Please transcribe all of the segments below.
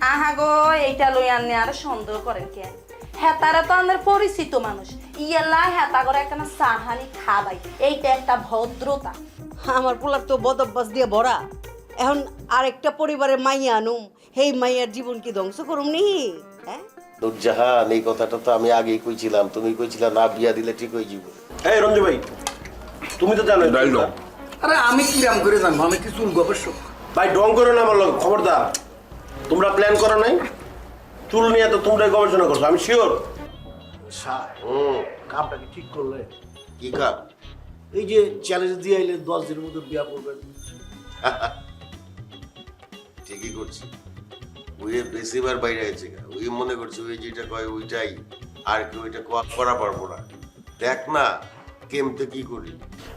আহা গো, এইটা লই আনলে আর সন্দেহ করেন কে? হেতারা তো আমাদের পরিচিত মানুষ, ইয়েলা হেতা করে একটা সাহানি খাবাই, এইটা একটা ভদ্রতা। আমার পোলার তো বদ অভ্যাস দিয়ে ভরা। এখন আরেকটা পরিবারের মাইয়া আনুম, সেই মাইয়ার জীবন কি ধ্বংস করুম নি? হ্যাঁ, নুরজাহান, এই কথাটা তো আমি আগেই কইছিলাম, তুমি কইছিলা না বিয়া দিলে ঠিক হয়ে যাব। এই রঞ্জু ভাই, তুমি তো জানো আরে আমি কিরাম করে জানবো? আমি কি চুল গবেষক? ভাই ডং করো না আমার লোক, খবরদার। তোমরা প্ল্যান করো নাই, চুল নিয়ে তো তোমরাই গবেষণা করছো, আমি শিওর। স্যার, কামটা কি ঠিক করলে? কি কাম? এই যে চ্যালেঞ্জ দিয়ে আইলে 10 দিনের মধ্যে বিয়া করবেন। ঠিকই করছি। ওই বেশিবার বাইরে আছে, ওই মনে করছে ওই যেটা কয় ওইটাই, আর কেউ এটা করা পারবো না। দেখ না কেমতে কি করি।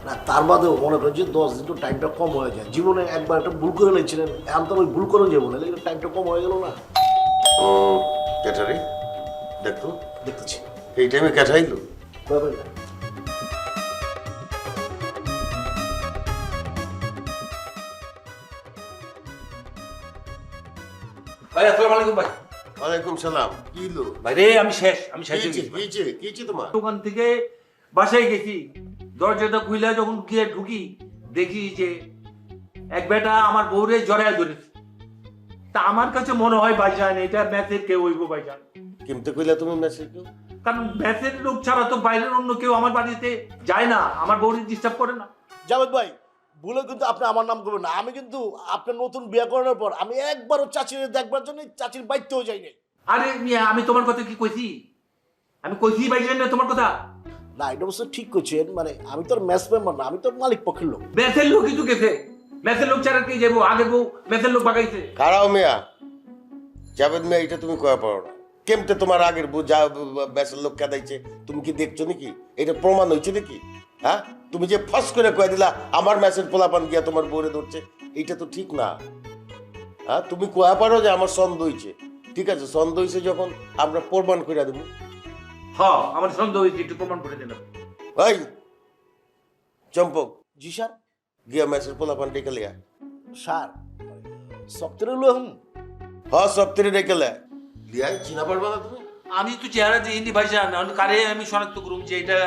না তার বাদেও মনে করেন যে 10 দিন তো টাইমটা কম হয়ে যায়। জীবনে একবার একটা ভুল করে নিয়েছিলেন, এখন তো ওই ভুল করে যাবো না, টাইমটা কম হয়ে গেল না। ক্যাটারি দেখতো, দেখতেছি এই টাইমে ক্যাটাইলো। ব্যাপার না। ভাই আসসালামু আলাইকুম ভাই। ওয়ালাইকুম সালাম। কি হলো? ভাই রে আমি শেষ হয়ে গেছি। কি তোমার? দোকান থেকে বাসায় গেছি, দরজাটা খুলে যখন গিয়ে ঢুকি দেখি যে এক বেটা আমার বউরে জড়ায় ধরেছে। তা আমার কাছে মনে হয় ভাইজান এটা ম্যাথের কেউ হইব ভাইজান। কেমতে কইলা তুমি মেসেজ কেউ? কারণ ম্যাথের লোক ছাড়া তো বাইরের অন্য কেউ আমার বাড়িতে যায় না, আমার বউরে ডিস্টার্ব করে না। জাভেদ ভাই, ভুলে কিন্তু আপনি আমার নাম করবেন না। আমি কিন্তু আপনার নতুন বিয়ে করানোর পর আমি একবারও চাচির দেখবার জন্য চাচির বাইতেও যাই নাই। আরে মিয়া, আমি তোমার কথা কি কইছি? আমি কইছি ভাইজান না তোমার কথা? না এটা অবশ্য ঠিক করছেন, মানে আমি তোর ম্যাচ মেম্বার না, আমি তোর মালিক পক্ষের লোক। ম্যাথের লোক কিন্তু গেছে, ম্যাথের লোক ছাড়া কে যাবো? আগে বউ ম্যাথের লোক বাগাইছে। খারাও মিয়া, জাবেদ মিয়া, এটা তুমি কয়া পারো না। কেমতে তোমার আগের যা ব্যাসের লোক কাদাইছে তুমি কি দেখছো নাকি? এটা প্রমাণ হয়েছে নাকি? হ্যাঁ, তুমি যে ফস করে কয়ে দিলা আমার ম্যাচের পোলাপান গিয়া তোমার বোরে ধরছে, এইটা তো ঠিক না। হ্যাঁ, তুমি কয়া পারো যে আমার সন্দেহ হয়েছে। ঠিক আছে, সন্দেহ হয়েছে যখন আমরা প্রমাণ করে দেবো। হ্যাঁ, আমার সন্দেহ হয়েছে, একটু প্রমাণ করে দেন। ভাই চম্পক, জি স্যার। গিয়া ম্যাচের পোলাপান ডেকে লিয়া। স্যার সপ্তাহে লো হুম। হ্যাঁ, সপ্তাহে ডেকে লিয়া। লিয়াই চিনা পারবা না তুমি? আমি তো চেহারা যে হিন্দি ভাইজান, কারে আমি শনাক্ত করুম যে এটা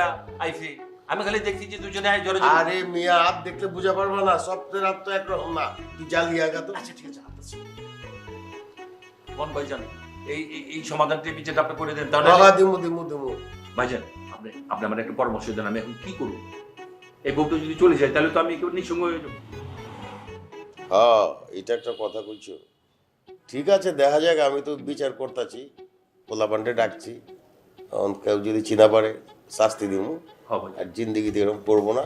আইছে? আমি খালি দেখছি যে দুজনে জোরে জোরে। আরে মিয়া, হাত দেখলে বুঝা পারবা না, সপ্তাহের হাত তো একরকম না। তুই জ্বালিয়ে গা তো। আচ্ছা ঠিক আছে, আসতেছি। কোন ভাইজান এই এই সমাধানটা যেটা আপনি করে দেন তাহলে? বাবা দিমু। ভাইজান আপনি আপনি আমার একটা পরামর্শ দেন, আমি এখন কি করব? এই বউটা যদি চলে যায় তাহলে তো আমি কেউ নিঃসঙ্গ হয়ে যাবো। হ্যাঁ, এটা একটা কথা কইছো। ঠিক আছে, দেখা যাক, আমি তো বিচার করতেছি, পোলাপানটে ডাকছি। কেউ যদি চিনা পারে শাস্তি দিব, হ্যাঁ ভাই। আর জিন্দিগিতে এরকম করবো না।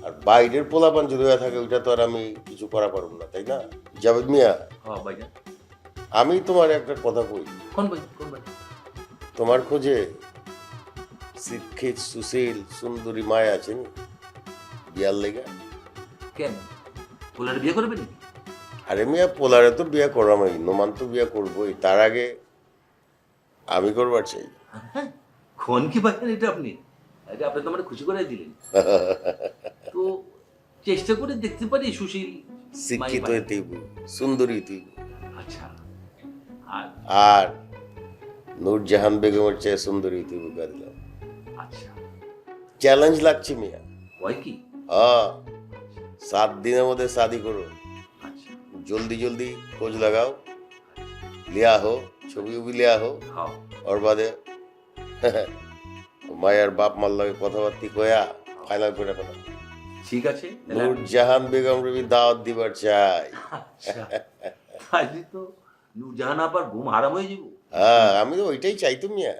আর বাইরের পোলাপান যদি হয়ে থাকে ওইটা তো আর আমি কিছু করা পারবো না, তাই না জাভেদ মিয়া? হ্যাঁ ভাইজান। আমি তোমার একটা কথা কই। কোন ভাই? কোন ভাই? তোমার খোঁজে শিক্ষিত সুশীল সুন্দরী মায়া আছেন বিয়ার লেগা? কেন পোলারে বিয়ে করবে নাকি? আরে মিয়া, পোলারে তো বিয়ে করামই, নোমান তো বিয়ে করবোই, তার আগে আমি করবার চাই। কোন কি ভাইজান এটা আপনি? এটা আপনি তো আমার খুশি করে দিলেন। তো চেষ্টা করে দেখতে পারি সুশীল শিক্ষিত হইতেই সুন্দরী তুই। আচ্ছা, আর আর নূরজাহান বেগমের চেয়ে সুন্দরী তুই বুকা দিলাম। আচ্ছা চ্যালেঞ্জ লাগছে মিয়া। হয় কি? হ্যাঁ, 7 দিনের মধ্যে শাদি করো। আচ্ছা জলদি জলদি খোঁজ লাগাও, লিয়া হো, ছবি উবি লিয়া হো। হ্যাঁ ওর বাদে মায়ের বাপ মার লগে কথাবার্তি কয়া ফাইনাল করে ফেলা। ঠিক আছে। নূরজাহান বেগম রবি দাওয়াত দিবার চাই। আচ্ছা আজ তো নূরজাহান আবার ঘুম হারাম হয়ে যাবো। হ্যাঁ, আমি তো ওইটাই চাইতো মিয়া।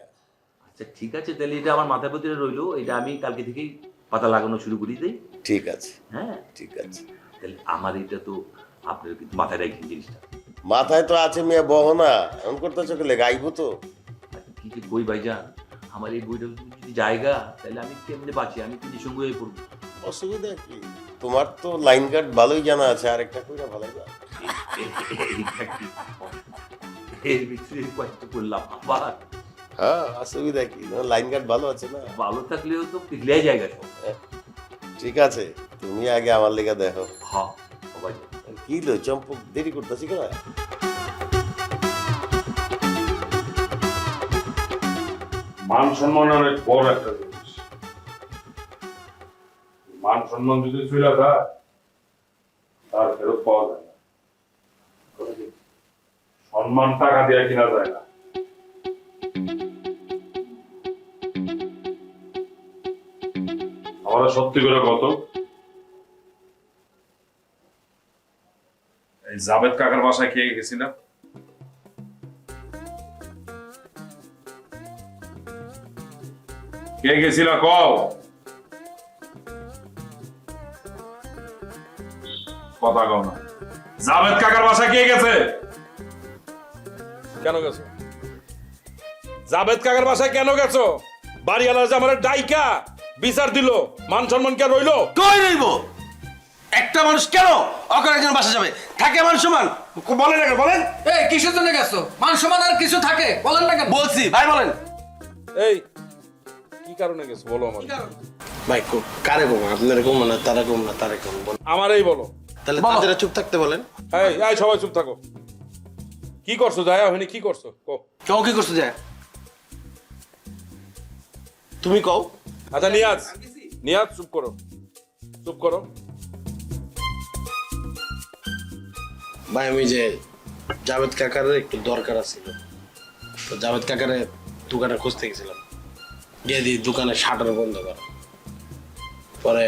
আচ্ছা ঠিক আছে, তাহলে এটা আমার মাথার ভিতরে রইলো, এটা আমি কালকে থেকেই পাতা লাগানো শুরু করি দেই। ঠিক আছে, হ্যাঁ ঠিক আছে। তাহলে আমার এটা তো আপনার কিন্তু মাথায় রাখবেন জিনিসটা। মাথায় তো আছে মিয়া, বহনা এমন করতে চোখে লেগে আইবো তো। কি কি বই ভাইজান, আমার এই বইটা যদি জায়গা তাহলে আমি কেমনে বাঁচি? আমি কিন্তু সঙ্গে হয়ে পড়বো। অসুবিধা কি? তোমার তো লাইন কাট ভালোই জানা আছে, আর একটা কইরা ভালো না। এর ভিতরে কয়েকটা করলাম আবার। হ্যাঁ, অসুবিধা কি? লাইন কাট ভালো আছে না? ভালো থাকলেও তো পিছলে জায়গা সব। ঠিক আছে, তুমি আগে আমার লেগে দেখো। হ্যাঁ ভাইজান। কি লো চম্পক, দেরি করতেছি কেন? মান সম্মান অনেক বড় একটা জিনিস। মান সম্মান যদি চলে যায় তার ফেরত পাওয়া যায় না। সম্মান টাকা দিয়ে কিনা যায় না। আমরা সত্যি করে কত এই জাবেদ কাকার বাসায় খেয়ে গেছিলাম, কে গেছিল কও? কথা কও না। জাবেদ কাকার বাসায় কে গেছে? কেন গেছো? জাবেদ কাকার বাসায় কেন গেছো? বাড়িওয়ালা যে আমার ডাইকা বিচার দিল, মান সম্মান কে রইলো? কই রইব? একটা মানুষ কেন অকার একজন বাসা যাবে? থাকে মান সম্মান? বলেন না কেন, বলেন। এই কিসের জন্য গেছো? মান সম্মান আর কিছু থাকে বলেন না কেন? বলছি ভাই, বলেন। এই কি কারণে গেছো বলো আমার। ভাই কারে কম? আপনারা কম না, তারা কম না, তারা কম বলেন। আমারই বলো। তাহলে তাদের চুপ থাকতে বলেন। এই সবাই চুপ থাকো। কি করছো জায়া হইনি? কি করছো কও? কেউ কি করতে যায়? তুমি কও। আচ্ছা নিয়াজ, নিয়াজ চুপ করো, চুপ করো। ভাই আমি যে জাভেদ কাকার একটু দরকার ছিল, তো জাভেদ কাকারে দোকানে খুঁজতে গেছিলাম, গিয়ে দিই দোকানে শাটার বন্ধ করা। পরে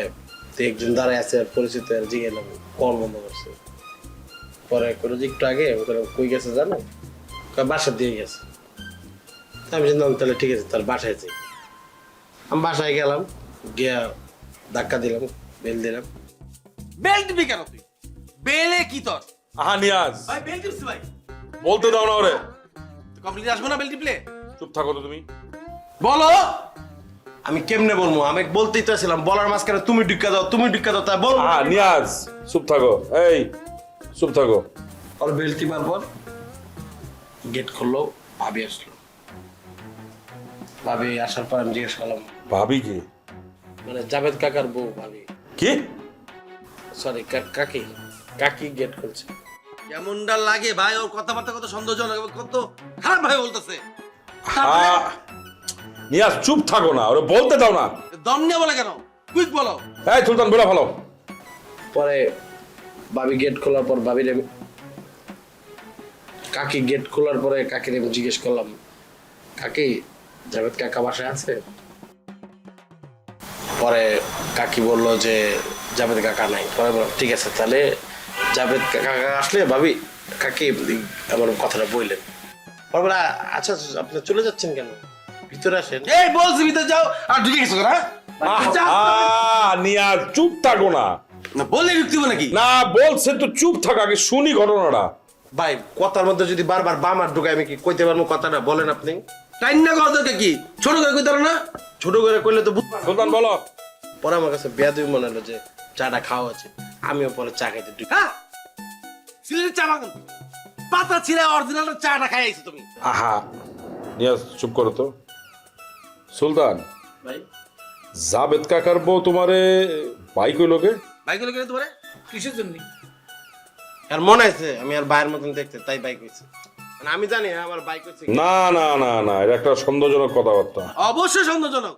একজন দাঁড়ায় আছে পরিচিত, জিজ্ঞেস কল বন্ধ করছে। পরে করে একটু আগে কই গেছে জানো? বাসা দিয়ে গেছে। আমি জানলাম তাহলে ঠিক আছে, তার বাসায় যাই। আমি বাসায় গেলাম, গিয়া ধাক্কা দিলাম, বেল দিলাম। বেল দিবি কেন তুই? বেলে কি তোর? আহা নিয়াজ, ভাই বেল টিপছি ভাই। বলতে দাও না ওরে। কমপ্লিট আসবো না বেল টিপলে? চুপ থাকো তো তুমি। বলো। আমি কেমনে বলবো? আমি বলতেই তো ছিলাম, বলার মাঝখানে তুমি ঢুকা দাও, তুমি ঢুকা দাও, তাই বল। আহা নিয়াজ চুপ থাকো, এই চুপ থাকো। আর বেল টিপার পর গেট খুললো, ভাবি আসলো। ভাবি আসার পর আমি জিজ্ঞেস করলাম, ভাবি কি? মানে জাভেদ কাকার বউ ভাবি, কি? সরি কাকি, কাকি গেট খুলছে। কেমনটা লাগে ভাই? ওর কথাবার্তা কত সন্দেহজনক, কত খারাপ ভাই বলতেছে। নিয়াজ চুপ থাকো না, ওরে বলতে দাও না। দম নিয়ে বলে কেন? কুইক বলো। এই সুলতান বলে ফেলো। পরে ভাবি গেট খোলার পর ভাবির কাকি গেট খোলার পরে কাকির আমি জিজ্ঞেস করলাম, কাকি জাভেদ কাকা বাসায় আছে? পরে কাকি বললো যে জাভেদ কাকা নাই। পরে বললাম ঠিক আছে, তাহলে জাভেদ কাকা আসলে ভাবি কাকি আমার কথাটা বললেন। পরে বলে আচ্ছা আপনি চলে যাচ্ছেন কেন, ভিতরে আসেন। এই বলছি ভিতরে যাও, আর ঢুকে গেছো না? নিয়াজ চুপ থাকো না। না বললে ঢুকতে হবে নাকি? না বলছে তো চুপ থাক, আগে শুনি ঘটনাটা। ভাই কথার মধ্যে যদি বারবার বাম আর ঢুকায় আমি কি কইতে পারবো কথাটা? বলেন আপনি। টাইম না কথা কি ছোট করে কইতে পারো না? ছোট করে কইলে তো সুলতান বলো। পরে আমার কাছে বেয়াদবি মনে হলো যে চাটা খাওয়া আছে, আমিও পরে চা খাইতে ঢুকি। সিলেটের চা বাগান পাতা ছিঁড়ে অরিজিনাল চাটা খাই আইছো তুমি। আহা নিয়াজ চুপ করো তো। সুলতান ভাই জাবেদ কাকার বউ তোমারে বাইক হইল কে? বাইক হলো কেন তোমারে? কিসের জন্য? আর মনে আছে আমি আর বাইরের মতন দেখতে, তাই বাইক হয়েছে। মানে আমি জানি আমার বাইক হয়েছে। না না না না, এটা একটা সন্দেহজনক কথাবার্তা। অবশ্যই সন্দেহজনক।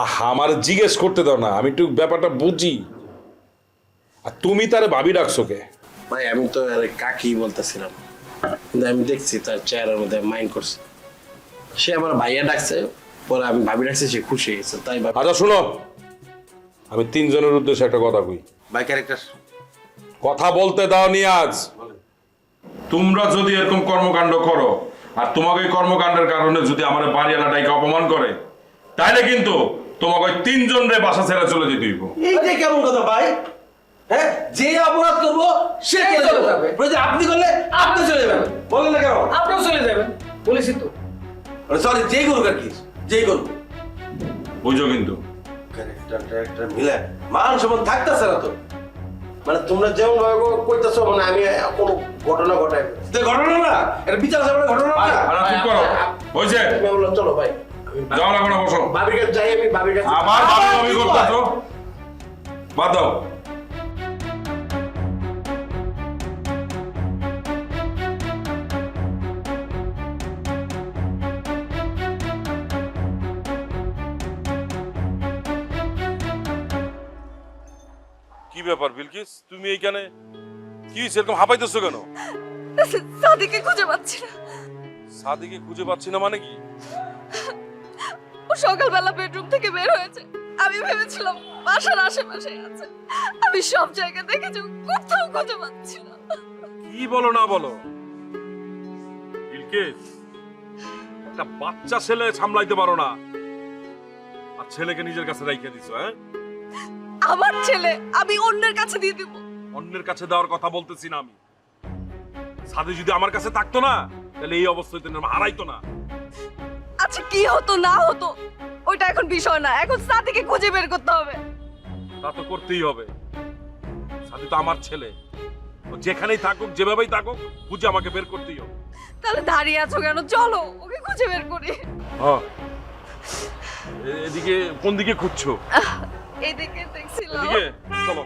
আহা আমার জিজ্ঞেস করতে দাও না, আমি একটু ব্যাপারটা বুঝি। আর তুমি তারে ভাবি ডাকছো কে? ভাই আমি তো আর কাকি বলতেছিলাম, কিন্তু আমি দেখছি তার চেহারার মধ্যে মাইন্ড করছে। সে আমার ভাইয়া ডাকছে, পরে আমি ভাবি ডাকছি, সে খুশি হয়েছে, তাই ভাবি। আচ্ছা শুনো, আমি তিনজনের উদ্দেশ্যে একটা কথা কই। ভাই ক্যারেক্টার কথা বলতে দাও নিয়াজ। তোমরা যদি এরকম কর্মকাণ্ড করো আর তোমাকে এই কর্মকাণ্ডের কারণে যদি আমার বাড়িওয়ালাটাকে অপমান করে, তাইলে কিন্তু তোমাকে ওই তিনজন রে বাসা ছেড়ে চলে যেতে হইব। এইটা কেমন কথা ভাই? হ্যাঁ, যে অপরাধ করবো সে চলে যাবে, আপনি করলে আপনি চলে যাবেন। বলেন না কেন? আপনিও চলে যাবেন, বলেছি তো। সরি, যেই করুক আর কি, যেই করুক। বুঝো কিন্তু ক্যারেক্টার মিলে মান সম্মান থাকতেছে না তো। মানে তোমরা যেমন ভাবে কইতেছো, মানে আমি কোনো ঘটনা ঘটাই ঘটনা না, এটা বিচার সামনে ঘটনা না। চুপ করো, হয়েছে? আমি বললাম চলো ভাই, যাও না কোনো বসো। ভাবির কাছে যাই, আমি ভাবির কাছে আবার ভাবি ভাবি করতেছো, বাদ দাও। ব্যাপার বিলকিস, তুমি এইখানে কি হয়েছে, এরকম হাঁপাইতেছো কেন? সাদিকে খুঁজে পাচ্ছি না। সাদিকে খুঁজে পাচ্ছি না মানে কি? ও সকালবেলা বেডরুম থেকে বের হয়েছে, আমি ভেবেছিলাম বাসার আশেপাশে আছে। আমি সব জায়গায় দেখেছি, কোথাও খুঁজে পাচ্ছি না। কি বলো না বলো বিলকিস, একটা বাচ্চা ছেলে সামলাইতে পারো না আর ছেলেকে নিজের কাছে রাইখে দিছো? হ্যাঁ, আমার ছেলে আমি অন্যের কাছে দিয়ে দিব। অন্যের কাছে দেওয়ার কথা বলতেছি না আমি। সাদি যদি আমার কাছে থাকতো না তাহলে এই অবস্থায় হারাইতো না। আচ্ছা কি হতো না হতো ওইটা এখন বিষয় না, এখন সাদিকে খুঁজে বের করতে হবে। তা তো করতেই হবে। সাদি তো আমার ছেলে, ও যেখানেই থাকুক যেভাবেই থাকুক বুঝে আমাকে বের করতেই হবে। তাহলে দাঁড়িয়ে আছো কেন, চলো ওকে খুঁজে বের করি। হ্যাঁ, এদিকে কোন দিকে খুঁজছো? এইদিকে দেখছিলাম। এদিকে চলো।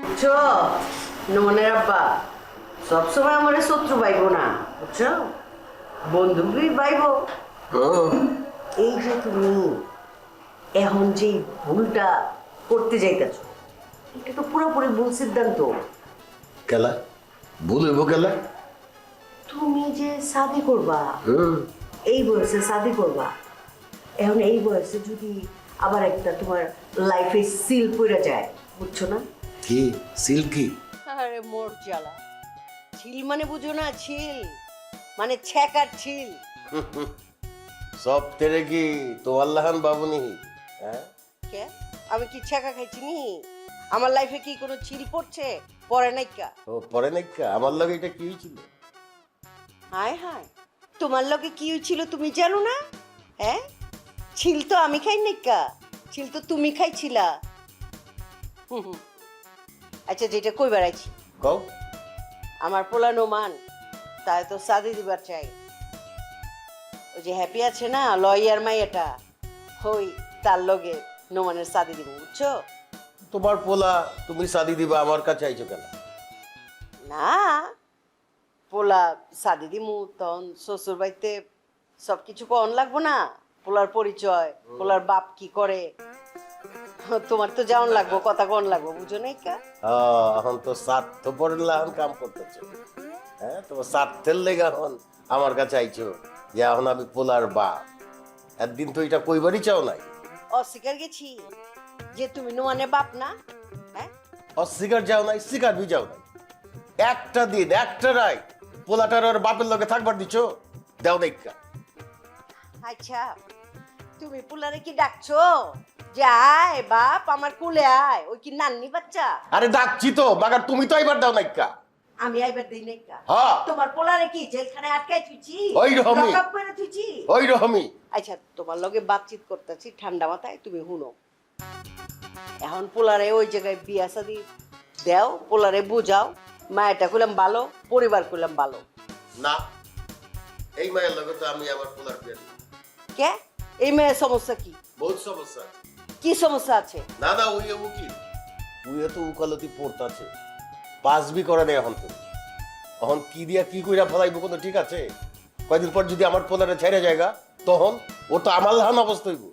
বুঝছো নমনের আব্বা সবসময় আমার শত্রু পাইবো না, বুঝছো, বন্ধুই পাইবো। এই যে তুমি এখন যে ভুলটা করতে যাইতেছ, এটা তো পুরোপুরি ভুল সিদ্ধান্ত। কেলা ভুল হইব কেলা? তুমি যে শাদি করবা, এই বয়সে শাদি করবা, এখন এই বয়সে যদি আবার একটা তোমার লাইফে সিল পড়ে যায়, বুঝছো না? কি সিল্কি? আরে মোর জ্বালা, ছিল মানে বুঝো না, ছিল মানে ছ্যাকার ছিল। সব তেরে কি তোমার লাহান বাবুনি? হ্যাঁ, কে আমি কি ছ্যাকা খাইছি নি? আমার লাইফে কি কোনো ছিল পড়ছে? পড়ে নাই কা? ও পরে নাকি আমার লগে এটা কি হয়েছিল? হায় হায়, তোমার লগে কি হয়েছিল তুমি জানো না? হ্যাঁ, ছিল তো আমি খাই নাই কা, ছিল তো তুমি খাইছিলা। আচ্ছা যেটা কই বেড়াইছি, কও। আমার পোলানো মান তাই তো শাদি দিবার চাই। ওই যে হ্যাপি আছে না লয়ার মাইয়াটা, হই তার লগে নোমানের শাদি দিব, বুঝছো? তোমার পোলা তুমি শাদি দিবা, আমার কাছে আইছো কেন? না, পোলা শাদি দিমু তখন শ্বশুর বাড়িতে সবকিছু কন লাগবো না, পোলার পরিচয়, পোলার বাপ কি করে, তোমার তো যেমন লাগবো কথা কন লাগবো, বুঝো নাই কা? এখন তো স্বার্থপরের লাহান কাম করতেছে। হ্যাঁ, তোমার স্বার্থের লেগে এখন আমার কাছে আইছো যে এখন আমি পোলার বাপ। একদিন তো এটা কইবারই চাও নাই। অস্বীকার গেছি যে তুমি নোমানের বাপ না? হ্যাঁ, অস্বীকার যাও নাই, স্বীকার বি যাও নাই। একটা দিন একটা রাত পোলাটার ওর বাপের লগে থাকবার দিছো, দেও দেখা। আচ্ছা তুমি পোলারে কি ডাকছো যে আয় বাপ আমার কুলে আয়? ওই কি নান্নি বাচ্চা? আরে ডাকছি তো, মাগার তুমি তো এবার দাও নাইকা। আমি আইবার দেই নাই কা? হ্যাঁ। তোমার পোলারে কি জেলখানে আটকাই থুইছি? ওই রকমই। লকআপ করে থুইছি? ওই রকমই। আচ্ছা তোমার লগে বাতচিত করতেছি ঠান্ডা মাথায়, তুমি শুনো। এখন পোলারে ওই জায়গায় বিয়া শাদি দেও, পোলারে বুঝাও, মায়েরটা কইলাম ভালো, পরিবার কইলাম ভালো। না, এই মায়ের লগে তো আমি আমার পোলার বিয়ে দিব। কে এই মেয়ের সমস্যা কি? বহুত সমস্যা আছে। কি সমস্যা আছে? না না, ওই উকিল, ওই তো উকালতি পড়তাছে, পাস বি করে নেই এখন তো। এখন কি দিয়া কি কইরা ফলাইব কোনো ঠিক আছে? কয়দিন পর যদি আমার পোলারে ছেড়ে জায়গা, তখন ও তো আমার লাহান অবস্থা হইব।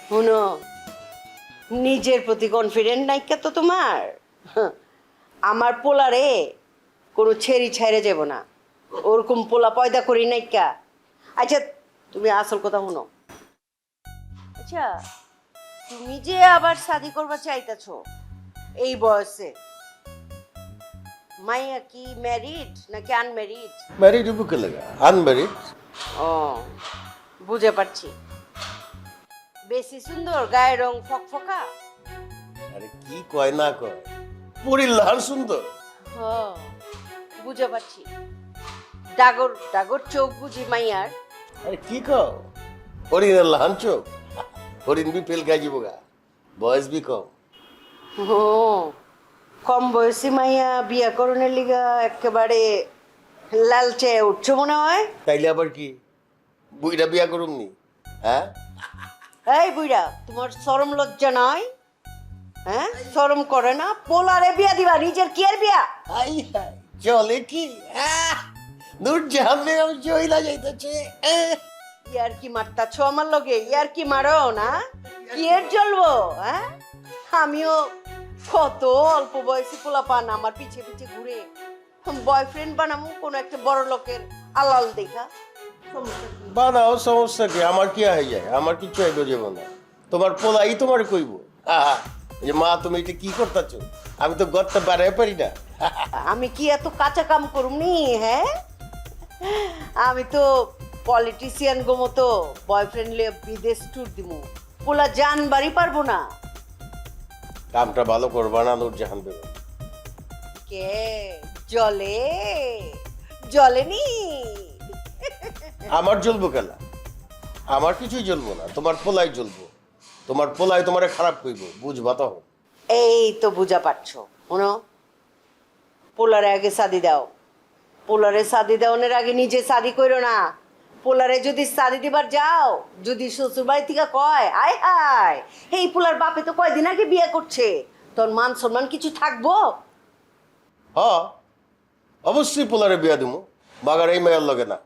শুনো, নিজের প্রতি কনফিডেন্ট নাই কে তো তোমার? আমার পোলারে কোনো ছেড়ি ছাইরে যাব না, ওরকম পোলা পয়দা করি নাই কা। আচ্ছা তুমি আসল কথা শুনো। আচ্ছা তুমি যে আবার শাদি করবা চাইতেছো এই বয়সে, মাইয়া কি ম্যারিড নাকি আনম্যারিড? ম্যারিড হইব কে লাগা? আনম্যারিড। ও বুঝে পারছি, বেশি সুন্দর, গায়ের রং ফকফকা? আরে কি কয় না কয়, পুরীর লাহান সুন্দর। বুঝে পারছি, ডাগর ডাগর চোখ বুঝি মাইয়ার? আরে কি কও, হরিণের লাহান চোখ, হরিণ বি ফেল খাই যাব গা, বয়স বি কম। ও কম বয়সী মাইয়া বিয়া করণের লিগা একেবারে লালচে উঠছো মনে হয়। তাইলে আবার কি বুইরা বিয়া করুমনি? হ্যাঁ, এই বুইড়া, তোমার শরম লজ্জা নয়? হ্যাঁ, শরম করে না? পোলারে বিয়া দিবা, নিজের কি আর বিয়া? হাই হাই, চলে কি? নূরজাহান বেগম চইলা যাইতেছে। ইয়ার কি মারতাছো আমার লগে? ইয়ার কি মারো না? কি এর জ্বলবো? হ্যাঁ, আমিও কত অল্প বয়সী পোলা পান আমার পিছে পিছে ঘুরে বয়ফ্রেন্ড বানামু কোন একটা বড় লোকের আলাল দেখা। সমস্যা কি? বানাও, সমস্যা কি? আমার কি হয়ে যায়? আমার কিছু আইব যাব না। তোমার পোলাই তোমার কইব যে মা তুমি এটা কি করতেছো? আমি তো গড়তে বাড়াই পারি না। আমি কি এত কাঁচা কাম করুমনি? হ্যাঁ, আমি তো পলিটিশিয়ান গো মতো বয়ফ্রেন্ড লিয়ে বিদেশ ট্যুর দিমু, পোলা জান বাড়ি পারবো না। কামটা ভালো করবা না নূরজাহান বেগম? কে জলে জলেনি? আমার জ্বলবো কেলা? আমার কিছুই জ্বলবো না, তোমার পোলাই জ্বলবো। তোমার পোলাই তোমারে খারাপ কইব, বুঝবা তো? এই তো বুঝা পারছো। শোনো, পোলারে আগে শাদি দাও। পোলারে শাদি দেওয়ার আগে নিজে শাদি করো না। পোলারে যদি শাদি দিবার যাও, যদি শ্বশুর বাড়ি থেকে কয় আয় হায় এই পোলার বাপে তো কয়দিন আগে বিয়ে করছে, তোর মান সম্মান কিছু থাকবো? অবশ্যই পোলারে বিয়া দিমু, বাগার এই মেয়ের লগে না।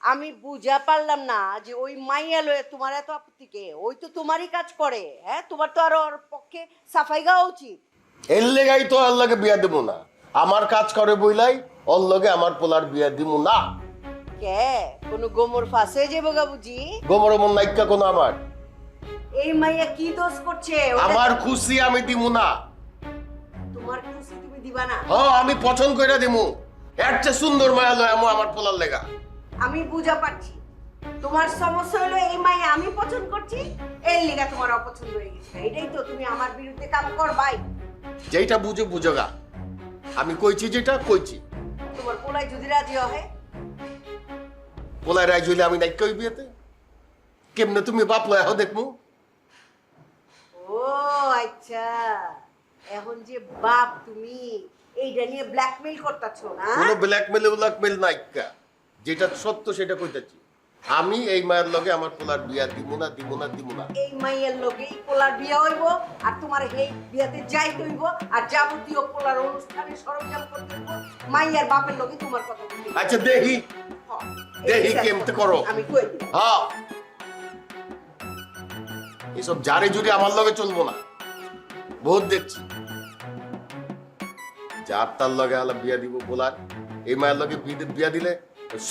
আমি বুঝা পারলাম না যে ওই মাইয়া লয়ে তোমার এত আপত্তি কে? ওই তো তোমারই কাজ করে। হ্যাঁ, তোমার তো আরো ওর পক্ষে সাফাই গাওয়া উচিত। এর লেগাই তো ওর লগে বিয়া দিমু না। আমার কাজ করে বইলাই ওর লগে আমার পোলার বিয়া দিমু না। কে কোনো গোমর ফাঁস হয়ে যাবো গা বুঝি? গোমর মন নাইকা কোনো আমার। এই মাইয়া কি দোষ করছে? ওটা আমার খুশি আমি দিমু না। তোমার খুশি তুমি দিবা না? আমি পছন্দ কইরা দিমু। এর চেয়ে সুন্দর মায়া লয় আমার পোলার লেগা। আমি বুঝা পারছি তোমার সমস্যা হলো এই মাইয়া আমি পছন্দ করছি, এর লিগা তোমার অপছন্দ হয়ে গেছে। এটাই তো তুমি আমার বিরুদ্ধে কাম করবাই। যেইটা বুঝো বুঝোগা। আমি কইছি যেটা কইছি। তোমার পোলাই যদি রাজি হয়? পোলায় রাজ হইলে আমি নাইকা ওই বিয়েতে? কেমনে তুমি বাপ লয় দেখমু? ও আচ্ছা, এখন যে বাপ তুমি এইটা নিয়ে ব্ল্যাকমেইল করতেছো না? কোনো ব্ল্যাকমেল নাইকা। যেটা সত্য সেটা কইতাছি। আমি এই মায়ের লগে আমার পোলার বিয়া দিমু না। এই মাইয়ের লোকেই পোলার বিয়া হইব, আর তোমার এই বিয়াতে যাইতে হইব, আর যাবতীয় পোলার অনুষ্ঠানে সরঞ্জাম করতে হইব মাইয়ার বাপের লোকে। তোমার কথা বলি। আচ্ছা দেখি দেখি কেমতে করো। আমি কই দিই। এসব জারে জুড়ে আমার লগে চলবো না। বহুত দেখছি যার তার লগে আলা বিয়া দিব বলার, এই মায়ের লগে বিয়া দিলে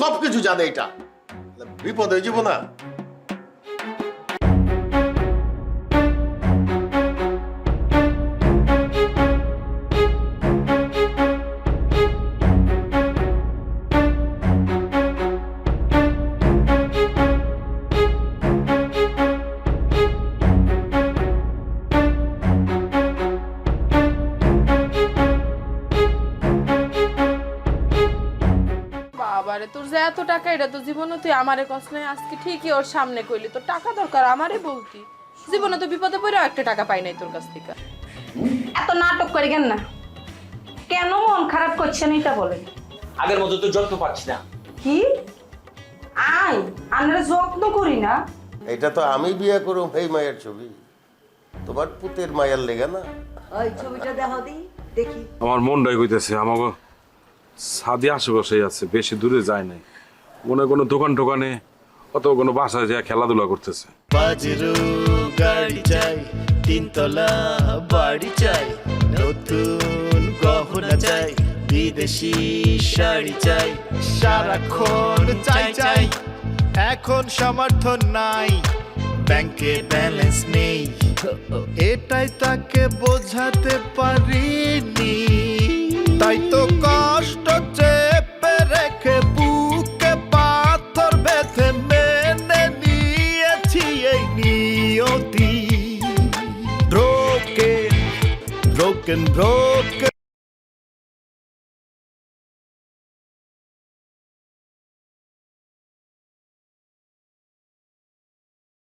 সবকিছু জানে। এটা বিপদ হয়ে যাব না? বাবারে, তোর যে এত টাকা, এটা তো জীবনে তুই আমারে কষ্ট নাই। আজকে ঠিকই ওর সামনে কইলি তোর টাকা দরকার, আমারে বলতি। জীবনে তো বিপদে পড়ে একটা টাকা পাই নাই তোর কাছ থেকে। এত নাটক করে কেন না? কেন মন খারাপ করছেন এটা বলেন। আগের মতো তো যত্ন পাচ্ছি না। কি আমরা যত্ন করি না? এটা তো আমি বিয়া করুম এই মায়ের ছবি, তোমার পুতের মায়ের লেগে না। ওই ছবিটা দেখো দি, দেখি। আমার মনটাই কইতেছে আমাকে সাদি আশেপাশেই আছে, বেশি দূরে যায় নাই। মনে হয় কোনো দোকানে অত কোনো বাসায় যায় খেলাধুলা করতেছে। পাজরো গাড়ি চাই, তিনতলা বাড়ি চাই, নতুন গহনা চাই, বিদেশি শাড়ি চাই, সারাক্ষণ চাই চাই। এখন সমর্থন নাই, ব্যাংকে ব্যালেন্স নেই, এটাই তাকে বোঝাতে পারিনি, তাই তো কষ্ট হচ্ছে